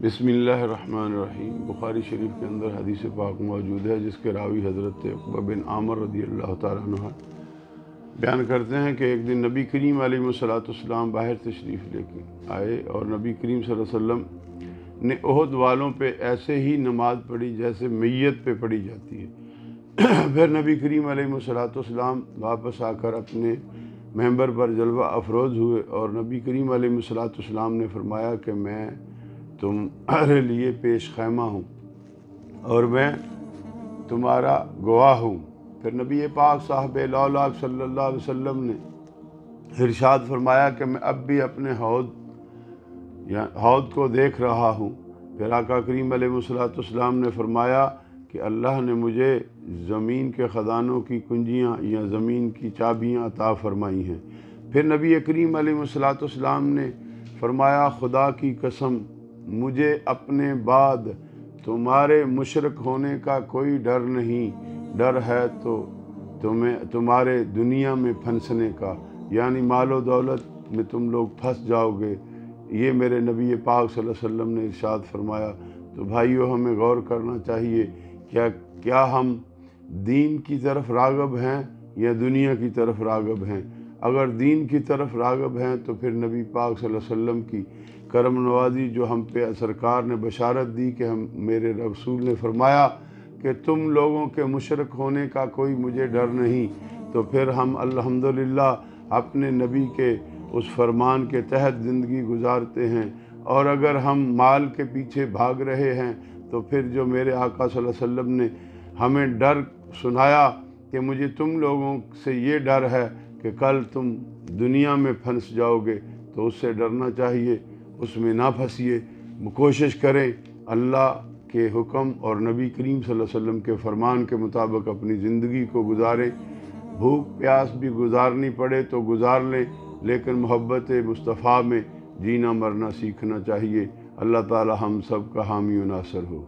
बिस्मिल्लाहिर्रहमानिर्रहीम। बुखारी शरीफ के अंदर हदीस पाक मौजूद है जिसके रावी हज़रत उक़बा बिन आमिर रज़ी अल्लाह तआला अन्हु बयान करते हैं कि एक दिन नबी करीम अलैहिस्सलाम बाहर तशरीफ़ लेके आए और नबी करीम सल्लल्लाहु अलैहि वसल्लम ने उहद वालों पे ऐसे ही नमाज़ पढ़ी जैसे मैयत पे पढ़ी जाती है। फिर नबी करीम अलैहिस्सलाम वापस आकर अपने मेंबर पर जलवा अफरोज़ हुए और नबी करीम अलैहिस्सलाम ने फरमाया कि मैं तुम्हारे लिए पेश खैमा हूँ और मैं तुम्हारा गवाह हूँ। फिर नबी पाक साहब लौलाक सल्लल्लाहु अलैहि वसल्लम ने इरशाद फरमाया कि मैं अब भी अपने हौद को देख रहा हूँ। फिर आका करीम अलैहिस्सलाम ने फरमाया कि अल्लाह ने मुझे ज़मीन के ख़ज़ानों की कुंजियाँ या ज़मीन की चाबियाँ अता फ़रमाई हैं। फिर नबी करीम अलैहिस्सलाम ने फरमाया, खुदा की कसम मुझे अपने बाद तुम्हारे मुशरक होने का कोई डर नहीं, डर है तो तुम्हारे दुनिया में फंसने का, यानी मालो दौलत में तुम लोग फंस जाओगे। ये मेरे नबी पाक सल्लल्लाहु अलैहि वसल्लम ने इरशाद फरमाया। तो भाइयों, हमें गौर करना चाहिए क्या हम दीन की तरफ राग़ब हैं या दुनिया की तरफ राग़ब हैं। अगर दीन की तरफ राग़ब हैं तो फिर नबी पाक सल्लल्लाहु अलैहि वसल्लम की करम नवाज़ी जो हम पे सरकार ने बशारत दी कि मेरे रसूल ने फरमाया कि तुम लोगों के मुशरक होने का कोई मुझे डर नहीं, तो फिर हम अल्हम्दुलिल्लाह अपने नबी के उस फरमान के तहत ज़िंदगी गुजारते हैं। और अगर हम माल के पीछे भाग रहे हैं तो फिर जो मेरे आका सल्लल्लाहु अलैहि वसल्लम ने हमें डर सुनाया कि मुझे तुम लोगों से ये डर है कि कल तुम दुनिया में फंस जाओगे, तो उससे डरना चाहिए, उसमें ना फंसिए। कोशिश करें अल्लाह के हुक्म और नबी करीम सल्लल्लाहु अलैहि वसल्लम के फरमान के मुताबिक अपनी ज़िंदगी को गुजारें। भूख प्यास भी गुजारनी पड़े तो गुजार लें, लेकिन मोहब्बत मुस्तफ़ा में जीना मरना सीखना चाहिए। अल्लाह ताला हम सब का हामी व नासर हो।